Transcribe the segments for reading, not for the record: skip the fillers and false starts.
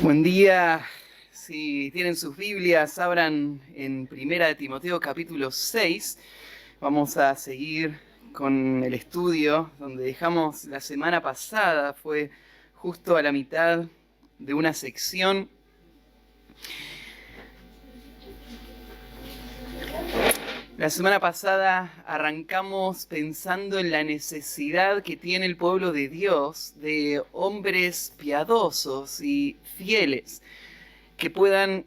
Buen día. Si tienen sus Biblias, abran en Primera de Timoteo capítulo 6. Vamos a seguir con el estudio donde dejamos la semana pasada. Fue justo a la mitad de una sección. La semana pasada arrancamos pensando en la necesidad que tiene el pueblo de Dios de hombres piadosos y fieles que puedan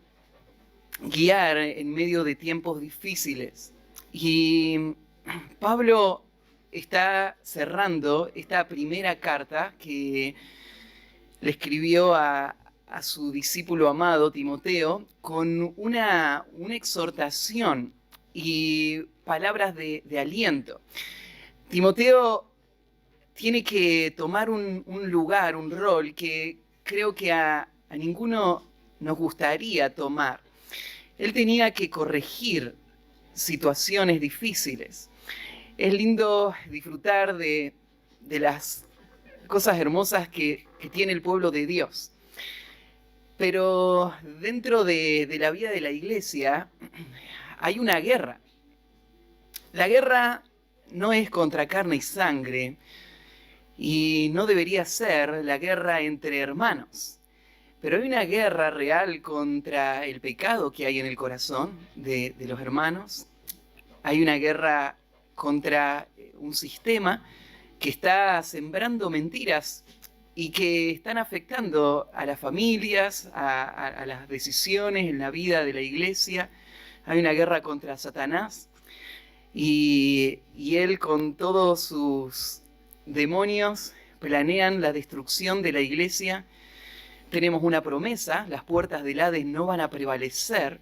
guiar en medio de tiempos difíciles. Y Pablo está cerrando esta primera carta que le escribió a su discípulo amado Timoteo con una exhortación y palabras de aliento. Timoteo tiene que tomar un lugar, un rol que creo que a ninguno nos gustaría tomar. Él tenía que corregir situaciones difíciles. Es lindo disfrutar de las cosas hermosas que tiene el pueblo de Dios. Pero dentro de la vida de la iglesia hay una guerra. La guerra no es contra carne y sangre y no debería ser la guerra entre hermanos. Pero hay una guerra real contra el pecado que hay en el corazón de los hermanos. Hay una guerra contra un sistema que está sembrando mentiras y que están afectando a las familias, a las decisiones en la vida de la iglesia. Hay una guerra contra Satanás y él con todos sus demonios planean la destrucción de la iglesia. Tenemos una promesa, las puertas del Hades no van a prevalecer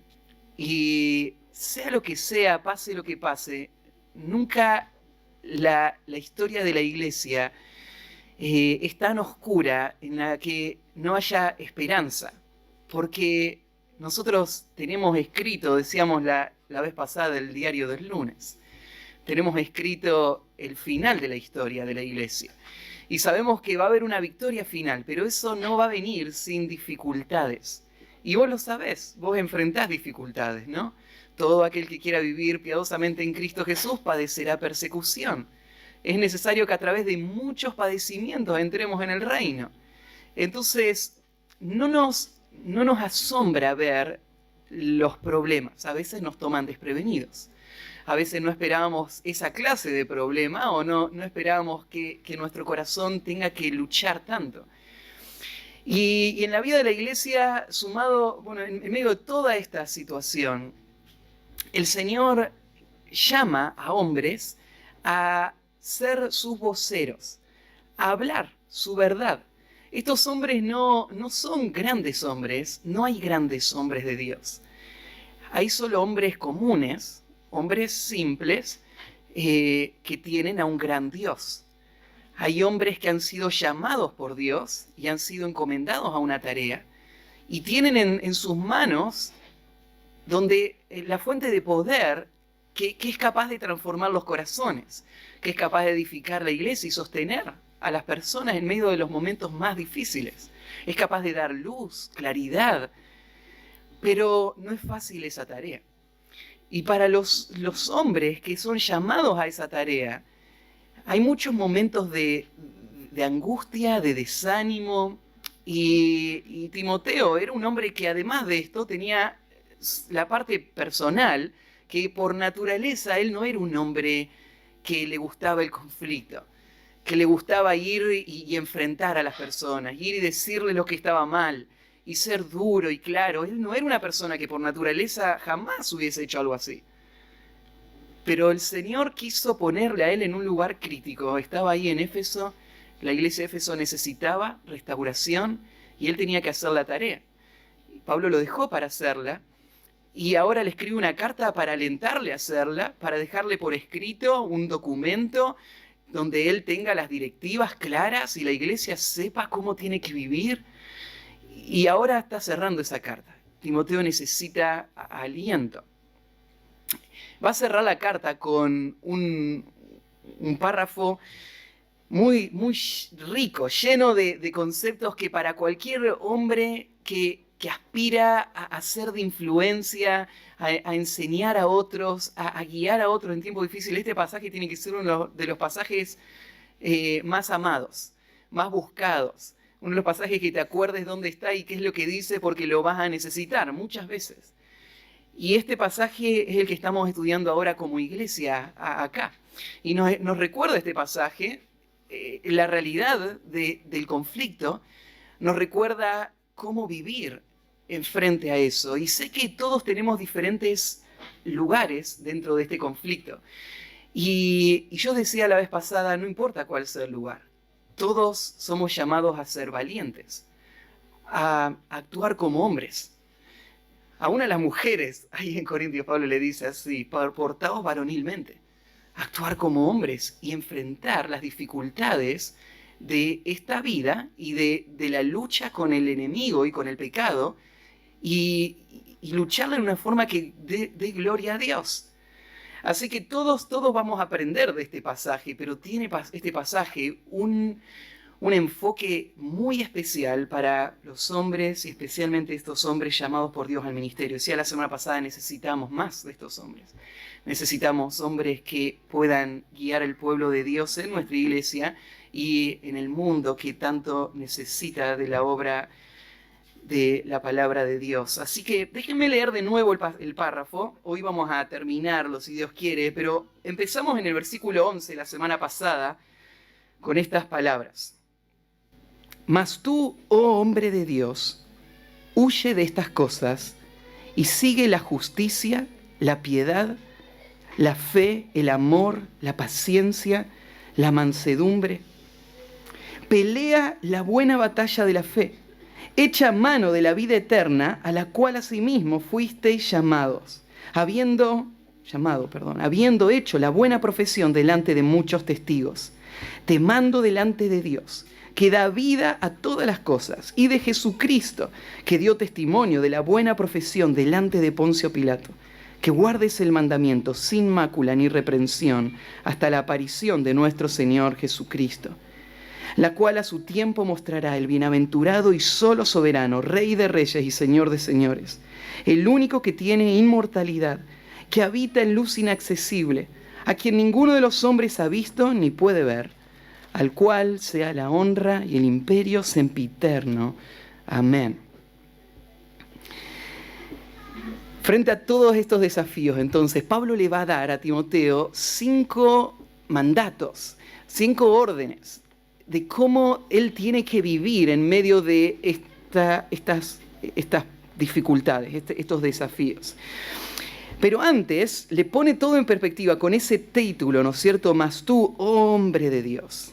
y sea lo que sea, pase lo que pase, nunca la historia de la iglesia es tan oscura en la que no haya esperanza, porque nosotros tenemos escrito, decíamos la vez pasada el diario del lunes, tenemos escrito el final de la historia de la iglesia. Y sabemos que va a haber una victoria final, pero eso no va a venir sin dificultades. Y vos lo sabés, vos enfrentás dificultades, ¿no? Todo aquel que quiera vivir piadosamente en Cristo Jesús padecerá persecución. Es necesario que a través de muchos padecimientos entremos en el reino. Entonces, no nos asombra ver los problemas. A veces nos toman desprevenidos. A veces no esperábamos esa clase de problema o no esperábamos que nuestro corazón tenga que luchar tanto. Y en la vida de la iglesia, sumado, bueno, en medio de toda esta situación, el Señor llama a hombres a ser sus voceros, a hablar su verdad. Estos hombres no son grandes hombres, no hay grandes hombres de Dios. Hay solo hombres comunes, hombres simples que tienen a un gran Dios. Hay hombres que han sido llamados por Dios y han sido encomendados a una tarea y tienen en sus manos donde la fuente de poder que es capaz de transformar los corazones, que es capaz de edificar la iglesia y sostener a las personas en medio de los momentos más difíciles. Es capaz de dar luz, claridad, pero no es fácil esa tarea. Y para los hombres que son llamados a esa tarea, hay muchos momentos de angustia, de desánimo. Y Timoteo era un hombre que además de esto tenía la parte personal, que por naturaleza él no era un hombre que le gustaba el conflicto, que le gustaba ir y enfrentar a las personas, ir y decirle lo que estaba mal, y ser duro y claro. Él no era una persona que por naturaleza jamás hubiese hecho algo así. Pero el Señor quiso ponerle a él en un lugar crítico. Estaba ahí en Éfeso, la iglesia de Éfeso necesitaba restauración y él tenía que hacer la tarea. Pablo lo dejó para hacerla y ahora le escribe una carta para alentarle a hacerla, para dejarle por escrito un documento donde él tenga las directivas claras y la iglesia sepa cómo tiene que vivir. Y ahora está cerrando esa carta. Timoteo necesita aliento. Va a cerrar la carta con un párrafo muy rico, lleno de conceptos que para cualquier hombre que aspira a ser de influencia, a enseñar a otros, a guiar a otros en tiempos difíciles, este pasaje tiene que ser uno de los pasajes más amados, más buscados. Uno de los pasajes que te acuerdes dónde está y qué es lo que dice porque lo vas a necesitar muchas veces. Y este pasaje es el que estamos estudiando ahora como iglesia acá. Y nos recuerda este pasaje, la realidad del conflicto, nos recuerda cómo vivir enfrente a eso. Y sé que todos tenemos diferentes lugares dentro de este conflicto. Y yo decía la vez pasada, no importa cuál sea el lugar, todos somos llamados a ser valientes, a actuar como hombres. Aún a las mujeres, ahí en Corintios Pablo le dice así, portaos varonilmente, actuar como hombres y enfrentar las dificultades de esta vida y de la lucha con el enemigo y con el pecado y lucharla de una forma que dé gloria a Dios. Así que todos vamos a aprender de este pasaje, pero tiene este pasaje un enfoque muy especial para los hombres y especialmente estos hombres llamados por Dios al ministerio. Decía la semana pasada, necesitamos más de estos hombres. Necesitamos hombres que puedan guiar al pueblo de Dios en nuestra iglesia y en el mundo que tanto necesita de la obra de la palabra de Dios. Así que déjenme leer de nuevo el párrafo. Hoy vamos a terminarlo si Dios quiere, pero empezamos en el versículo 11 la semana pasada con estas palabras. Mas tú, oh hombre de Dios, huye de estas cosas y sigue la justicia, la piedad, la fe, el amor, la paciencia, la mansedumbre. Pelea la buena batalla de la fe. Echa mano de la vida eterna, a la cual asimismo fuisteis habiendo hecho la buena profesión delante de muchos testigos. Te mando delante de Dios, que da vida a todas las cosas, y de Jesucristo, que dio testimonio de la buena profesión delante de Poncio Pilato, que guardes el mandamiento sin mácula ni reprensión hasta la aparición de nuestro Señor Jesucristo, la cual a su tiempo mostrará el bienaventurado y solo soberano, Rey de reyes y Señor de señores, el único que tiene inmortalidad, que habita en luz inaccesible, a quien ninguno de los hombres ha visto ni puede ver, al cual sea la honra y el imperio sempiterno. Amén. Frente a todos estos desafíos, entonces, Pablo le va a dar a Timoteo 5 mandatos, 5 órdenes de cómo él tiene que vivir en medio de estas dificultades, estos desafíos. Pero antes le pone todo en perspectiva con ese título, ¿no es cierto? Mas tú, hombre de Dios.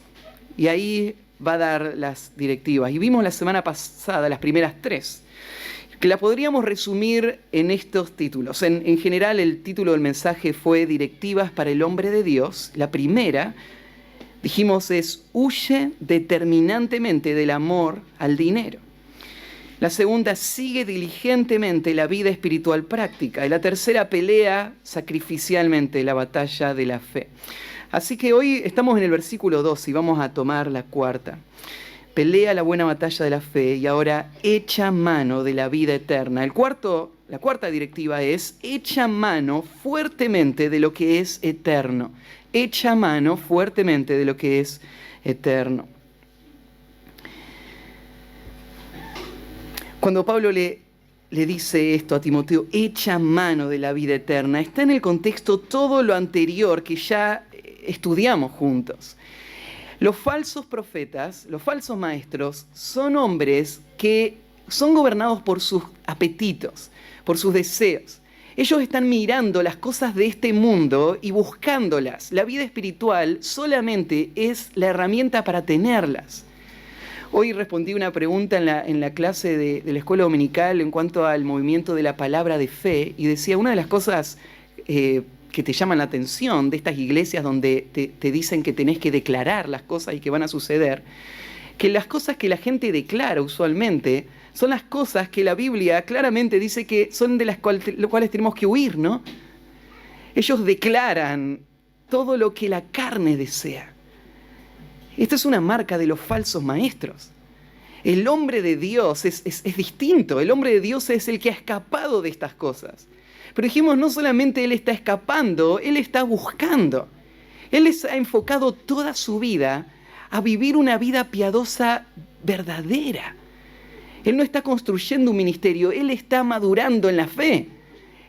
Y ahí va a dar las directivas. Y vimos la semana pasada las primeras 3, que la podríamos resumir en estos títulos. En general, el título del mensaje fue Directivas para el hombre de Dios. La primera, dijimos, es huye determinantemente del amor al dinero. La segunda, sigue diligentemente la vida espiritual práctica. Y la tercera, pelea sacrificialmente la batalla de la fe. Así que hoy estamos en el versículo 2 y vamos a tomar la cuarta. Pelea la buena batalla de la fe y ahora echa mano de la vida eterna. La cuarta directiva es echa mano fuertemente de lo que es eterno. Echa mano fuertemente de lo que es eterno. Cuando Pablo le dice esto a Timoteo, echa mano de la vida eterna, está en el contexto todo lo anterior que ya estudiamos juntos. Los falsos profetas, los falsos maestros, son hombres que son gobernados por sus apetitos, por sus deseos. Ellos están mirando las cosas de este mundo y buscándolas. La vida espiritual solamente es la herramienta para tenerlas. Hoy respondí una pregunta en la clase de la escuela dominical en cuanto al movimiento de la palabra de fe y decía, una de las cosas que te llaman la atención de estas iglesias donde te dicen que tenés que declarar las cosas y que van a suceder, que las cosas que la gente declara usualmente son las cosas que la Biblia claramente dice que son de las cuales tenemos que huir, ¿no? Ellos declaran todo lo que la carne desea. Esta es una marca de los falsos maestros. El hombre de Dios es distinto. El hombre de Dios es el que ha escapado de estas cosas. Pero dijimos, no solamente él está escapando, él está buscando. Él ha enfocado toda su vida a vivir una vida piadosa verdadera. Él no está construyendo un ministerio, él está madurando en la fe.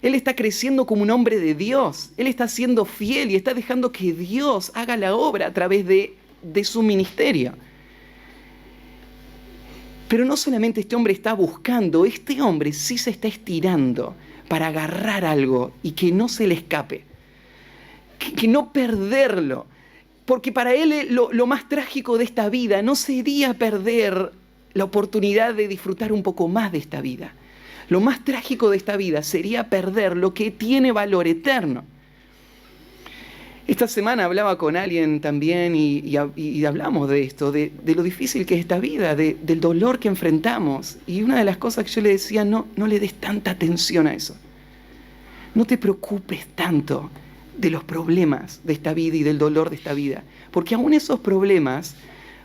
Él está creciendo como un hombre de Dios. Él está siendo fiel y está dejando que Dios haga la obra a través de su ministerio. Pero no solamente este hombre está buscando, este hombre sí se está estirando para agarrar algo y que no se le escape. Que no perderlo. Porque para él lo más trágico de esta vida no sería perder la oportunidad de disfrutar un poco más de esta vida. Lo más trágico de esta vida sería perder lo que tiene valor eterno. Esta semana hablaba con alguien también y hablamos de esto, de lo difícil que es esta vida, del dolor que enfrentamos. Y una de las cosas que yo le decía, no le des tanta atención a eso. No te preocupes tanto de los problemas de esta vida y del dolor de esta vida. Porque aún esos problemas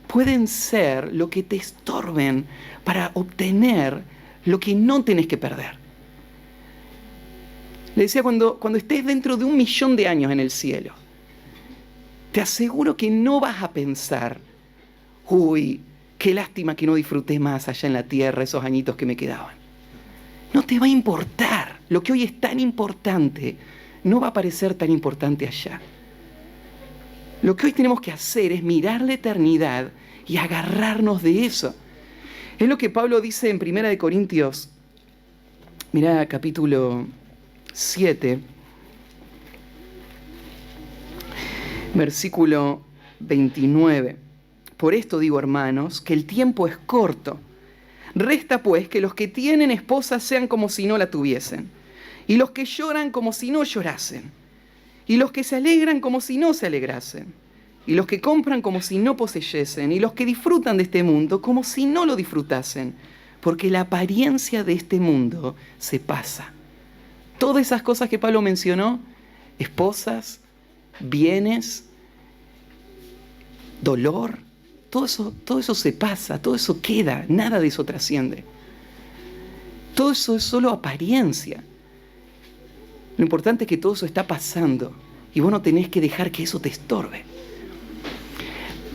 pueden ser lo que te estorben para obtener lo que no tenés que perder. Le decía, cuando estés dentro de 1.000.000 de años en el cielo, te aseguro que no vas a pensar, uy, qué lástima que no disfruté más allá en la tierra esos añitos que me quedaban. No te va a importar. Lo que hoy es tan importante no va a parecer tan importante allá. Lo que hoy tenemos que hacer es mirar la eternidad y agarrarnos de eso. Es lo que Pablo dice en 1 Corintios, mirá capítulo 7, versículo 29. Por esto digo, hermanos, que el tiempo es corto. Resta pues que los que tienen esposa sean como si no la tuviesen, y los que lloran como si no llorasen, y los que se alegran como si no se alegrasen, y los que compran como si no poseyesen, y los que disfrutan de este mundo como si no lo disfrutasen, porque la apariencia de este mundo se pasa. Todas esas cosas que Pablo mencionó, esposas, bienes, dolor, todo eso se pasa, todo eso queda, nada de eso trasciende. Todo eso es solo apariencia. Lo importante es que todo eso está pasando y vos no tenés que dejar que eso te estorbe.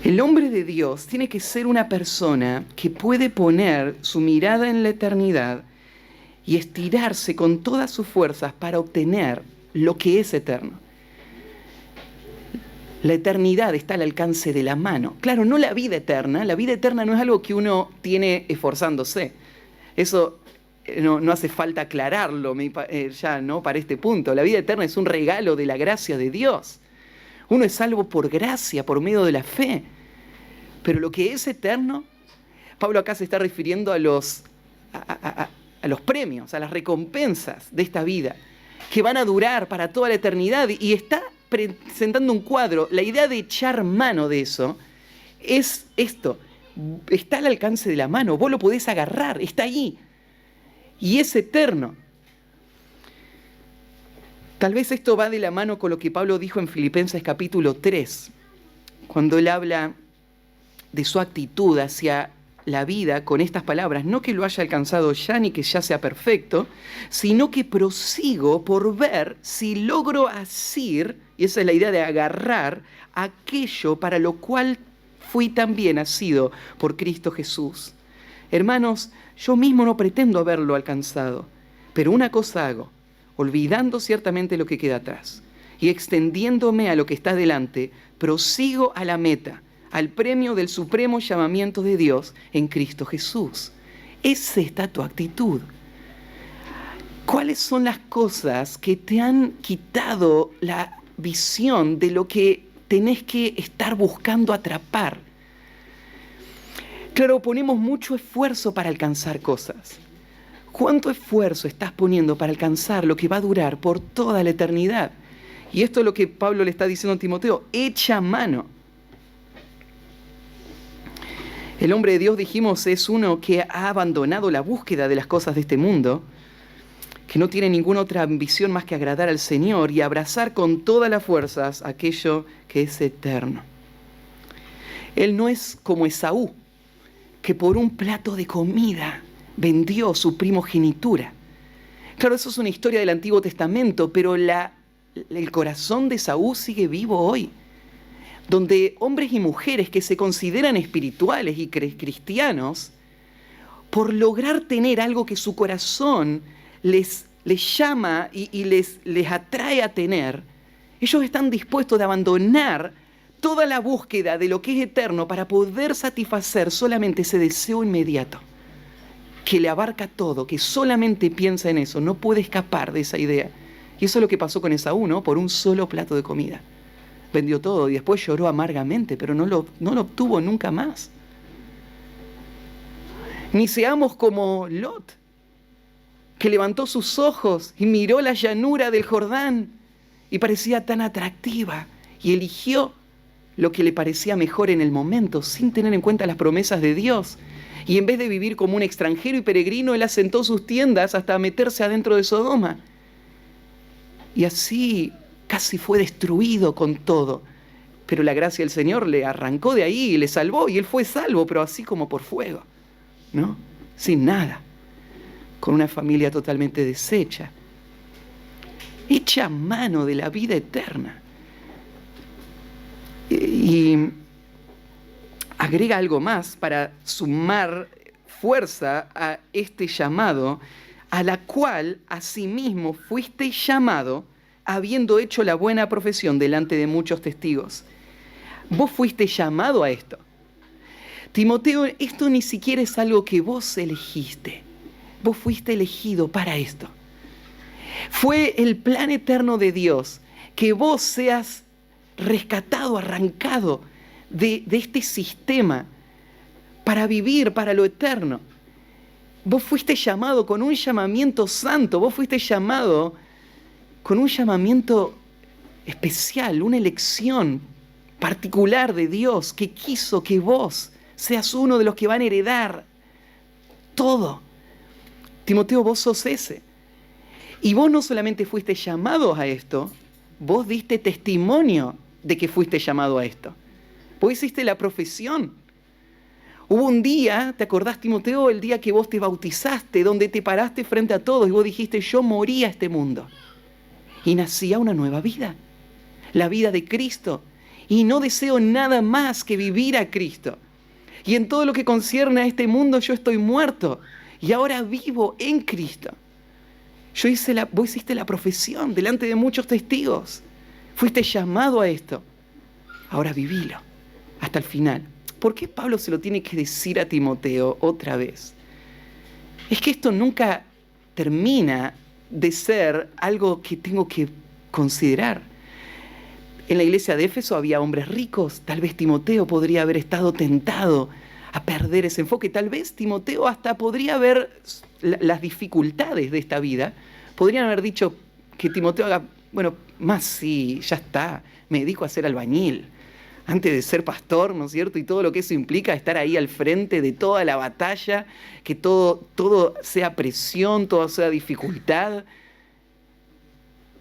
El hombre de Dios tiene que ser una persona que puede poner su mirada en la eternidad y estirarse con todas sus fuerzas para obtener lo que es eterno. La eternidad está al alcance de la mano. Claro, no la vida eterna. La vida eterna no es algo que uno tiene esforzándose. Eso no hace falta aclararlo ya, ¿no? Para este punto. La vida eterna es un regalo de la gracia de Dios. Uno es salvo por gracia, por medio de la fe. Pero lo que es eterno, Pablo acá se está refiriendo a los premios, a las recompensas de esta vida, que van a durar para toda la eternidad. Y está presentando un cuadro. La idea de echar mano de eso es esto. Está al alcance de la mano. Vos lo podés agarrar. Está ahí. Y es eterno. Tal vez esto va de la mano con lo que Pablo dijo en Filipenses capítulo 3, cuando él habla de su actitud hacia la vida con estas palabras: no que lo haya alcanzado ya ni que ya sea perfecto, sino que prosigo por ver si logro asir, y esa es la idea de agarrar, aquello para lo cual fui también asido por Cristo Jesús. Hermanos, yo mismo no pretendo haberlo alcanzado, pero una cosa hago, olvidando ciertamente lo que queda atrás y extendiéndome a lo que está delante, prosigo a la meta, al premio del supremo llamamiento de Dios en Cristo Jesús. Esa está tu actitud. ¿Cuáles son las cosas que te han quitado la visión de lo que tenés que estar buscando atrapar? Claro, ponemos mucho esfuerzo para alcanzar cosas. ¿Cuánto esfuerzo estás poniendo para alcanzar lo que va a durar por toda la eternidad? Y esto es lo que Pablo le está diciendo a Timoteo: echa mano. El hombre de Dios, dijimos, es uno que ha abandonado la búsqueda de las cosas de este mundo, que no tiene ninguna otra ambición más que agradar al Señor y abrazar con todas las fuerzas aquello que es eterno. Él no es como Esaú, que por un plato de comida vendió su primogenitura. Claro, eso es una historia del Antiguo Testamento, pero el corazón de Esaú sigue vivo hoy, donde hombres y mujeres que se consideran espirituales y cristianos, por lograr tener algo que su corazón les llama y les atrae a tener, ellos están dispuestos a abandonar toda la búsqueda de lo que es eterno para poder satisfacer solamente ese deseo inmediato, que le abarca todo, que solamente piensa en eso, no puede escapar de esa idea. Y eso es lo que pasó con Esaú, ¿no? Por un solo plato de comida. Vendió todo y después lloró amargamente, pero no lo obtuvo nunca más. Ni seamos como Lot, que levantó sus ojos y miró la llanura del Jordán y parecía tan atractiva y eligió lo que le parecía mejor en el momento, sin tener en cuenta las promesas de Dios. Y en vez de vivir como un extranjero y peregrino, él asentó sus tiendas hasta meterse adentro de Sodoma. Y así casi fue destruido con todo. Pero la gracia del Señor le arrancó de ahí y le salvó, y él fue salvo, pero así como por fuego, ¿no? Sin nada, con una familia totalmente deshecha, hecha a mano de la vida eterna. Y agrega algo más para sumar fuerza a este llamado, a la cual asimismo fuiste llamado, habiendo hecho la buena profesión delante de muchos testigos. Vos fuiste llamado a esto. Timoteo, esto ni siquiera es algo que vos elegiste. Vos fuiste elegido para esto. Fue el plan eterno de Dios que vos seas rescatado, arrancado de este sistema para vivir para lo eterno. Vos fuiste llamado con un llamamiento santo, vos fuiste llamado con un llamamiento especial, una elección particular de Dios que quiso que vos seas uno de los que van a heredar todo. Timoteo, vos sos ese. Y vos no solamente fuiste llamado a esto, vos diste testimonio de que fuiste llamado a esto. Vos hiciste la profesión. Hubo un día, ¿te acordás, Timoteo? El día que vos te bautizaste, donde te paraste frente a todos y vos dijiste, yo morí a este mundo. Y nací a una nueva vida, la vida de Cristo. Y no deseo nada más que vivir a Cristo. Y en todo lo que concierne a este mundo yo estoy muerto. Y ahora vivo en Cristo. Vos hiciste la profesión delante de muchos testigos. Fuiste llamado a esto. Ahora vivilo hasta el final. ¿Por qué Pablo se lo tiene que decir a Timoteo otra vez? Es que esto nunca termina de ser algo que tengo que considerar. En la iglesia de Éfeso había hombres ricos. Tal vez Timoteo podría haber estado tentado a perder ese enfoque. Tal vez Timoteo hasta podría ver las dificultades de esta vida. Podrían haber dicho que Timoteo haga, bueno, más sí, ya está, me dedico a ser albañil. Antes de ser pastor, ¿no es cierto? Y todo lo que eso implica, estar ahí al frente de toda la batalla, que todo sea presión, todo sea dificultad.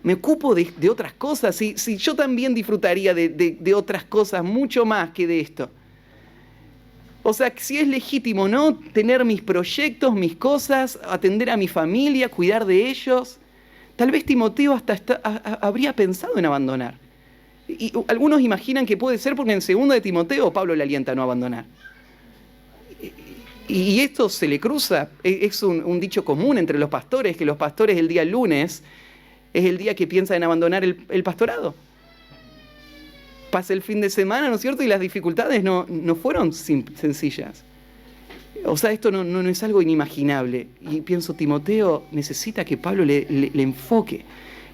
Me ocupo de otras cosas. Si yo también disfrutaría de otras cosas mucho más que de esto. O sea, si es legítimo, ¿no? Tener mis proyectos, mis cosas, atender a mi familia, cuidar de ellos. Tal vez Timoteo hasta habría pensado en abandonar. Y algunos imaginan que puede ser porque en 2 de Timoteo Pablo le alienta a no abandonar. Y esto se le cruza. Es un dicho común entre los pastores, que los pastores el día lunes es el día que piensan en abandonar el pastorado. Pasa el fin de semana, ¿no es cierto? Y las dificultades no fueron sencillas. O sea, esto no es algo inimaginable. Y pienso, Timoteo necesita que Pablo le enfoque.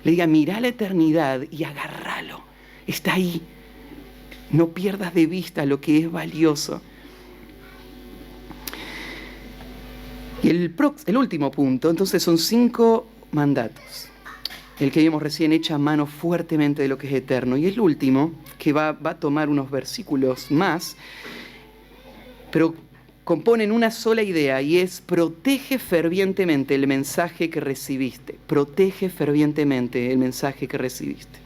Le diga, mirá la eternidad y agárralo. Está ahí. No pierdas de vista lo que es valioso. Y el último punto, entonces son 5 mandatos. El que vimos recién echa mano fuertemente de lo que es eterno. Y el último, que va a tomar unos versículos más, pero componen una sola idea, y es protege fervientemente el mensaje que recibiste. Protege fervientemente el mensaje que recibiste.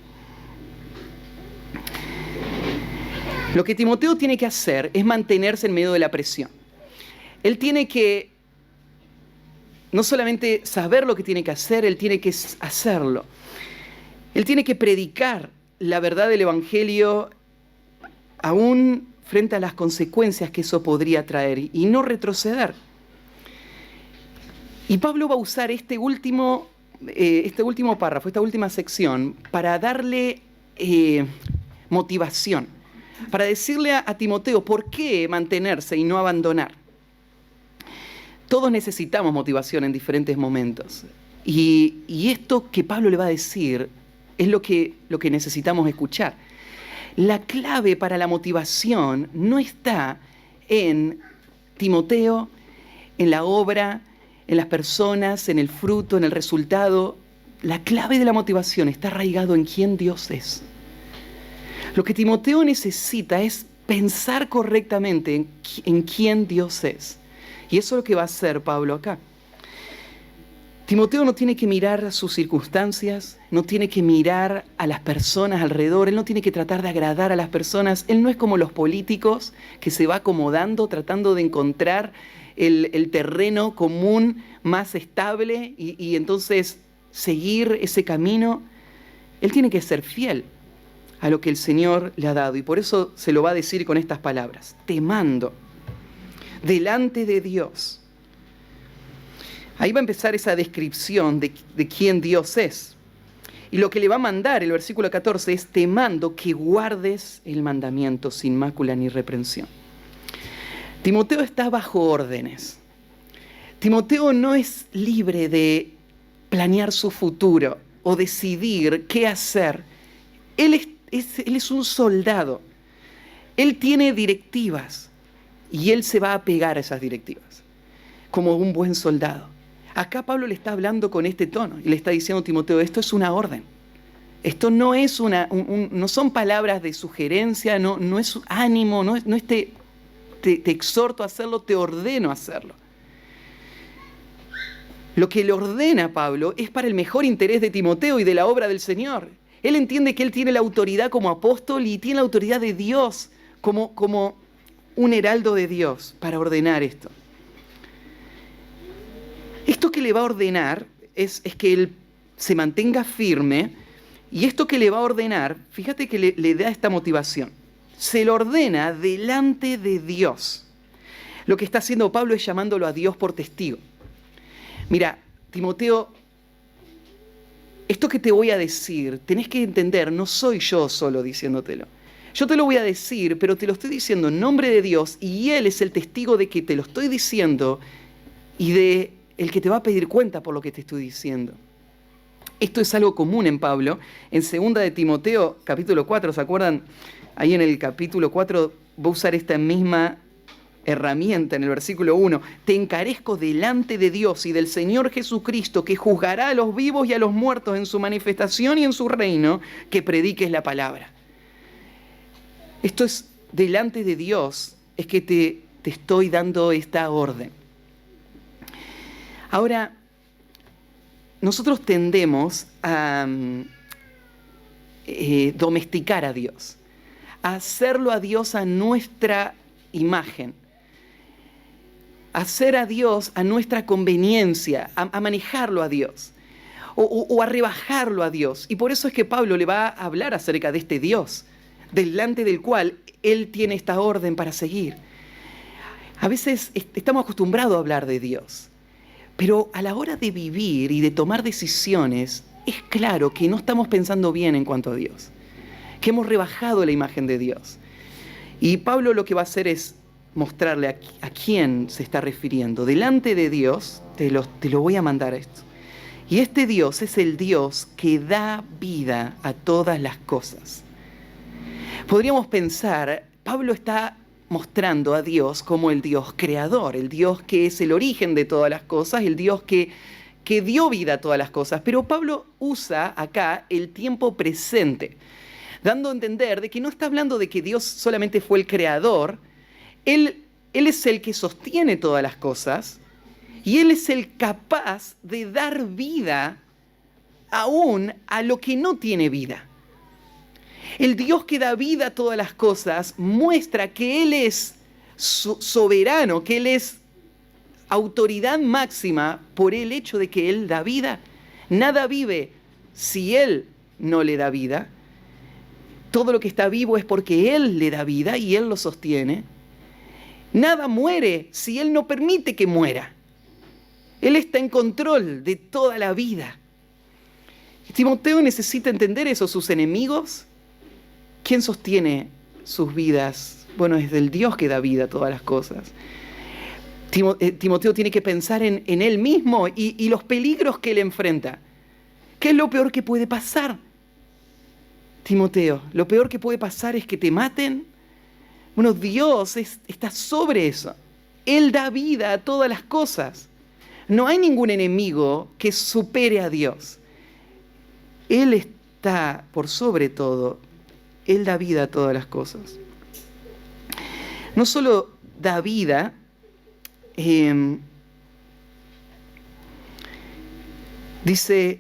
Lo que Timoteo tiene que hacer es mantenerse en medio de la presión. Él tiene que no solamente saber lo que tiene que hacer, él tiene que hacerlo. Él tiene que predicar la verdad del Evangelio aún frente a las consecuencias que eso podría traer y no retroceder. Y Pablo va a usar este último párrafo, esta última sección, para darle motivación, para decirle a Timoteo por qué mantenerse y no abandonar. Todos necesitamos motivación en diferentes momentos. Y esto que Pablo le va a decir es lo que necesitamos escuchar. La clave para la motivación no está en Timoteo, en la obra, en las personas, en el fruto, en el resultado. La clave de la motivación está arraigado en quién Dios es. Lo que Timoteo necesita es pensar correctamente en quién Dios es. Y eso es lo que va a hacer Pablo acá. Timoteo no tiene que mirar a sus circunstancias, no tiene que mirar a las personas alrededor, él no tiene que tratar de agradar a las personas. Él no es como los políticos que se va acomodando, tratando de encontrar el terreno común más estable y entonces seguir ese camino. Él tiene que ser fiel a lo que el Señor le ha dado y por eso se lo va a decir con estas palabras: te mando delante de Dios. Ahí va a empezar esa descripción de quién Dios es. Y lo que le va a mandar, el versículo 14, es: te mando que guardes el mandamiento sin mácula ni reprensión. Timoteo está bajo órdenes. Timoteo no es libre de planear su futuro o decidir qué hacer. Él es un soldado. Él tiene directivas y él se va a apegar a esas directivas como un buen soldado. Acá Pablo le está hablando con este tono y le está diciendo a Timoteo: esto es una orden. Esto no es no son palabras de sugerencia, no es ánimo, no es te exhorto a hacerlo, te ordeno a hacerlo. Lo que le ordena a Pablo es para el mejor interés de Timoteo y de la obra del Señor. Él entiende que él tiene la autoridad como apóstol y tiene la autoridad de Dios como un heraldo de Dios para ordenar esto. Esto que le va a ordenar es que él se mantenga firme, y esto que le va a ordenar, fíjate que le da esta motivación. Se lo ordena delante de Dios. Lo que está haciendo Pablo es llamándolo a Dios por testigo. Mira, Timoteo, esto que te voy a decir, tenés que entender, no soy yo solo diciéndotelo. Yo te lo voy a decir, pero te lo estoy diciendo en nombre de Dios, y Él es el testigo de que te lo estoy diciendo y de el que te va a pedir cuenta por lo que te estoy diciendo. Esto es algo común en Pablo. En 2 de Timoteo, capítulo 4, ¿se acuerdan? Ahí en el capítulo 4 va a usar esta misma herramienta en el versículo 1. Te encarezco delante de Dios y del Señor Jesucristo, que juzgará a los vivos y a los muertos en su manifestación y en su reino, que prediques la palabra. Esto es delante de Dios, es que te estoy dando esta orden. Ahora, nosotros tendemos a domesticar a Dios, a hacerlo a Dios a nuestra imagen, a hacer a Dios a nuestra conveniencia, a manejarlo a Dios, o a rebajarlo a Dios. Y por eso es que Pablo le va a hablar acerca de este Dios, delante del cual él tiene esta orden para seguir. A veces estamos acostumbrados a hablar de Dios, pero a la hora de vivir y de tomar decisiones, es claro que no estamos pensando bien en cuanto a Dios, que hemos rebajado la imagen de Dios. Y Pablo lo que va a hacer es mostrarle a quién se está refiriendo. Delante de Dios, te lo voy a mandar esto. Y este Dios es el Dios que da vida a todas las cosas. Podríamos pensar, Pablo está mostrando a Dios como el Dios creador, el Dios que es el origen de todas las cosas, el Dios que dio vida a todas las cosas. Pero Pablo usa acá el tiempo presente, dando a entender de que no está hablando de que Dios solamente fue el creador. Él es el que sostiene todas las cosas y Él es el capaz de dar vida aún a lo que no tiene vida. El Dios que da vida a todas las cosas muestra que Él es soberano, que Él es autoridad máxima por el hecho de que Él da vida. Nada vive si Él no le da vida. Todo lo que está vivo es porque Él le da vida y Él lo sostiene. Nada muere si Él no permite que muera. Él está en control de toda la vida. Timoteo necesita entender eso. Sus enemigos, ¿quién sostiene sus vidas? Bueno, es del Dios que da vida a todas las cosas. Timoteo tiene que pensar en él mismo y los peligros que él enfrenta. ¿Qué es lo peor que puede pasar? Timoteo, lo peor que puede pasar es que te maten. Bueno, Dios está sobre eso. Él da vida a todas las cosas. No hay ningún enemigo que supere a Dios. Él está por sobre todo. Él da vida a todas las cosas. No solo da vida, dice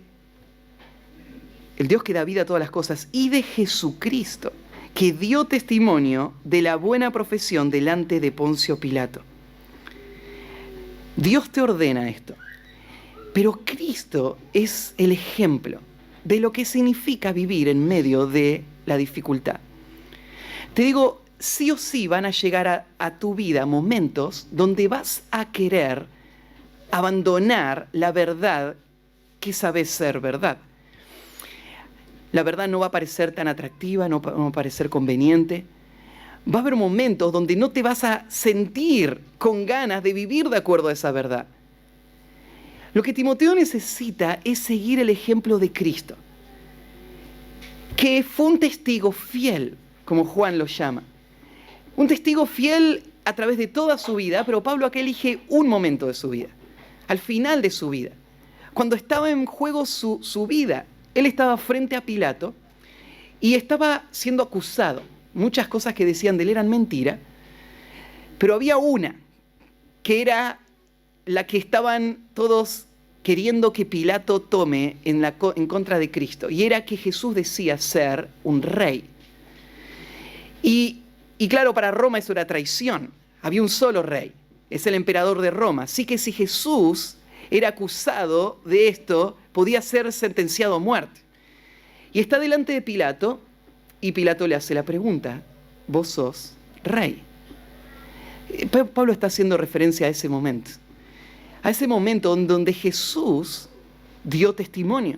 el Dios que da vida a todas las cosas, y de Jesucristo, que dio testimonio de la buena profesión delante de Poncio Pilato. Dios te ordena esto, pero Cristo es el ejemplo de lo que significa vivir en medio de la dificultad. Te digo, sí o sí van a llegar a tu vida momentos donde vas a querer abandonar la verdad que sabes ser verdad. La verdad no va a parecer tan atractiva, no va a parecer conveniente. Va a haber momentos donde no te vas a sentir con ganas de vivir de acuerdo a esa verdad. Lo que Timoteo necesita es seguir el ejemplo de Cristo, que fue un testigo fiel, como Juan lo llama. Un testigo fiel a través de toda su vida, pero Pablo acá elige un momento de su vida, al final de su vida. Cuando estaba en juego su vida, él estaba frente a Pilato y estaba siendo acusado. Muchas cosas que decían de él eran mentira, pero había una que era la que estaban todos queriendo que Pilato tome en contra de Cristo, y era que Jesús decía ser un rey. Y claro, para Roma eso era traición. Había un solo rey, es el emperador de Roma. Así que si Jesús era acusado de esto, podía ser sentenciado a muerte. Y está delante de Pilato, y Pilato le hace la pregunta: ¿vos sos rey? Pablo está haciendo referencia a ese momento donde Jesús dio testimonio.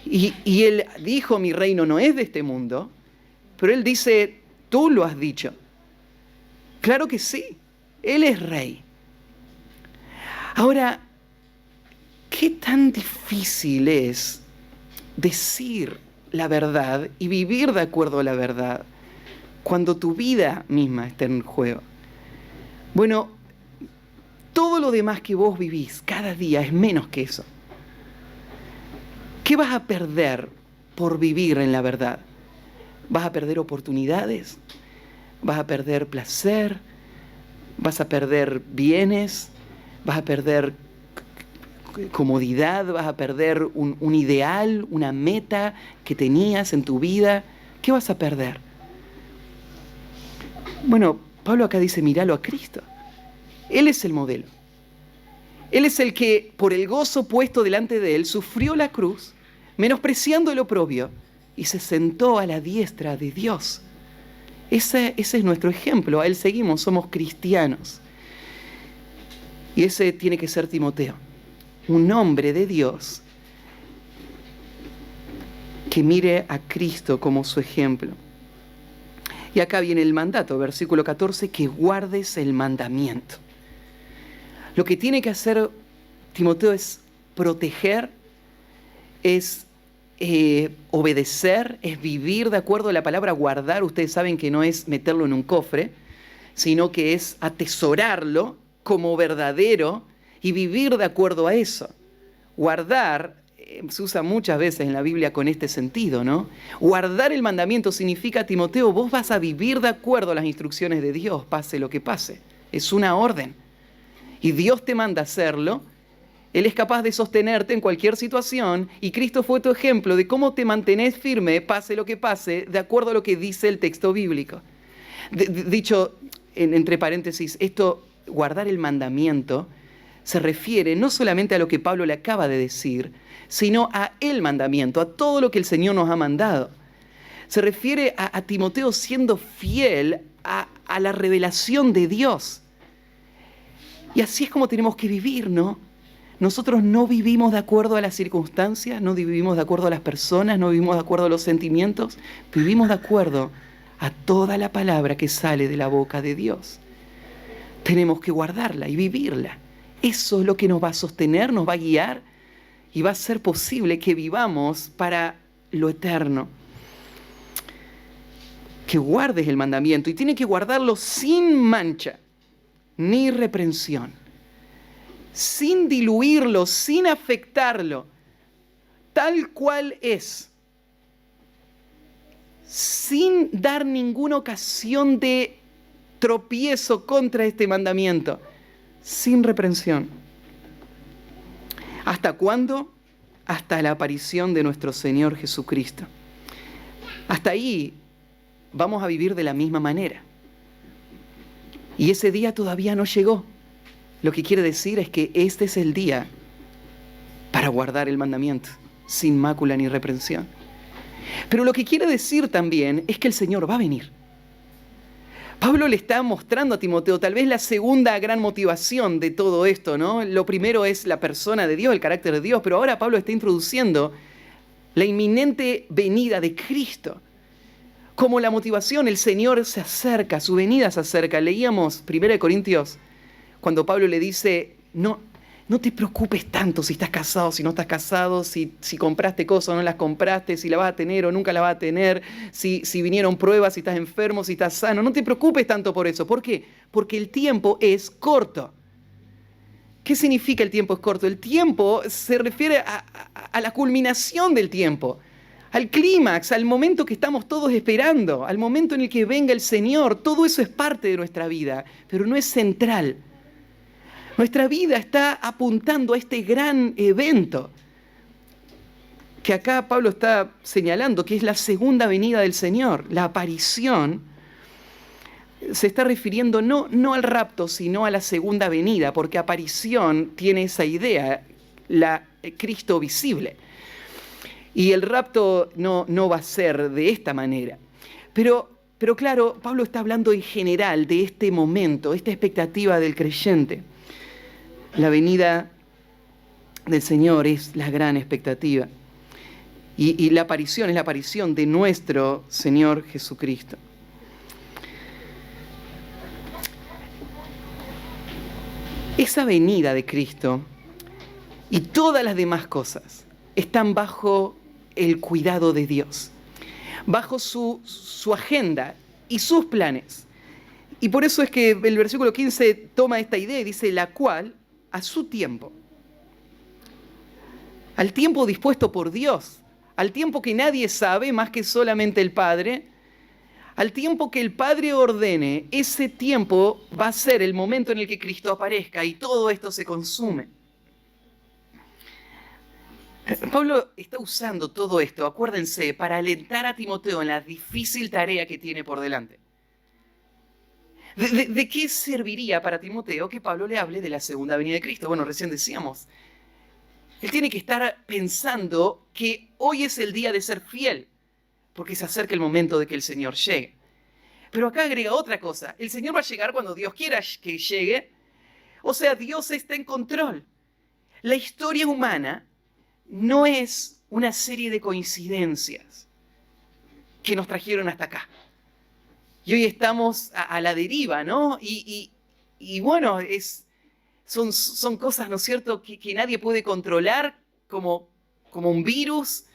Y él dijo: mi reino no es de este mundo, pero él dice: tú lo has dicho. Claro que sí, él es rey. Ahora, ¿qué tan difícil es decir la verdad y vivir de acuerdo a la verdad cuando tu vida misma está en juego? Bueno, todo lo demás que vos vivís cada día es menos que eso. ¿Qué vas a perder por vivir en la verdad? ¿Vas a perder oportunidades? ¿Vas a perder placer? ¿Vas a perder bienes? ¿Vas a perder comodidad? ¿Vas a perder un ideal, una meta que tenías en tu vida? ¿Qué vas a perder? Bueno, Pablo acá dice: míralo a Cristo. Él es el modelo. Él es el que, por el gozo puesto delante de él, sufrió la cruz, menospreciando el oprobio, y se sentó a la diestra de Dios. Ese es nuestro ejemplo. A él seguimos, somos cristianos. Y ese tiene que ser Timoteo, un hombre de Dios que mire a Cristo como su ejemplo. Y acá viene el mandato, versículo 14, que guardes el mandamiento. Lo que tiene que hacer Timoteo es proteger, es obedecer, es vivir de acuerdo a la palabra guardar. Ustedes saben que no es meterlo en un cofre, sino que es atesorarlo como verdadero y vivir de acuerdo a eso. Guardar se usa muchas veces en la Biblia con este sentido, ¿no? Guardar el mandamiento significa: Timoteo, vos vas a vivir de acuerdo a las instrucciones de Dios, pase lo que pase. Es una orden. Y Dios te manda hacerlo, Él es capaz de sostenerte en cualquier situación y Cristo fue tu ejemplo de cómo te mantenés firme, pase lo que pase, de acuerdo a lo que dice el texto bíblico. Dicho entre paréntesis, esto, guardar el mandamiento, se refiere no solamente a lo que Pablo le acaba de decir, sino a el mandamiento, a todo lo que el Señor nos ha mandado. Se refiere a Timoteo siendo fiel a la revelación de Dios. Y así es como tenemos que vivir, ¿no? Nosotros no vivimos de acuerdo a las circunstancias, no vivimos de acuerdo a las personas, no vivimos de acuerdo a los sentimientos, vivimos de acuerdo a toda la palabra que sale de la boca de Dios. Tenemos que guardarla y vivirla. Eso es lo que nos va a sostener, nos va a guiar y va a ser posible que vivamos para lo eterno. Que guardes el mandamiento y tienes que guardarlo sin mancha ni reprensión, sin diluirlo, sin afectarlo, tal cual es, sin dar ninguna ocasión de tropiezo contra este mandamiento, sin reprensión. ¿Hasta cuándo? Hasta la aparición de nuestro Señor Jesucristo. Hasta ahí vamos a vivir de la misma manera. Y ese día todavía no llegó. Lo que quiere decir es que este es el día para guardar el mandamiento, sin mácula ni reprensión. Pero lo que quiere decir también es que el Señor va a venir. Pablo le está mostrando a Timoteo tal vez la segunda gran motivación de todo esto, ¿no? Lo primero es la persona de Dios, el carácter de Dios, pero ahora Pablo está introduciendo la inminente venida de Cristo. Como la motivación, el Señor se acerca, su venida se acerca. Leíamos 1 Corintios, cuando Pablo le dice, no te preocupes tanto si estás casado, si no estás casado, si compraste cosas o no las compraste, si la vas a tener o nunca la vas a tener, si vinieron pruebas, si estás enfermo, si estás sano. No te preocupes tanto por eso. ¿Por qué? Porque el tiempo es corto. ¿Qué significa el tiempo es corto? El tiempo se refiere a la culminación del tiempo, al clímax, al momento que estamos todos esperando, al momento en el que venga el Señor. Todo eso es parte de nuestra vida, pero no es central. Nuestra vida está apuntando a este gran evento que acá Pablo está señalando, que es la segunda venida del Señor, la aparición. Se está refiriendo no al rapto, sino a la segunda venida, porque aparición tiene esa idea, Cristo visible. Y el rapto no va a ser de esta manera. Pero claro, Pablo está hablando en general de este momento, esta expectativa del creyente. La venida del Señor es la gran expectativa. Y la aparición es la aparición de nuestro Señor Jesucristo. Esa venida de Cristo y todas las demás cosas están bajo el cuidado de Dios, bajo su agenda y sus planes. Y por eso es que el versículo 15 toma esta idea y dice, la cual, a su tiempo, al tiempo dispuesto por Dios, al tiempo que nadie sabe más que solamente el Padre, al tiempo que el Padre ordene, ese tiempo va a ser el momento en el que Cristo aparezca y todo esto se consume. Pablo está usando todo esto, acuérdense, para alentar a Timoteo en la difícil tarea que tiene por delante. ¿De qué serviría para Timoteo que Pablo le hable de la segunda venida de Cristo? Bueno, recién decíamos, él tiene que estar pensando que hoy es el día de ser fiel, porque se acerca el momento de que el Señor llegue. Pero acá agrega otra cosa, el Señor va a llegar cuando Dios quiera que llegue, o sea, Dios está en control. La historia humana no es una serie de coincidencias que nos trajeron hasta acá. Y hoy estamos a la deriva, ¿no? Y bueno, son cosas, ¿no es cierto?, que nadie puede controlar, como un virus,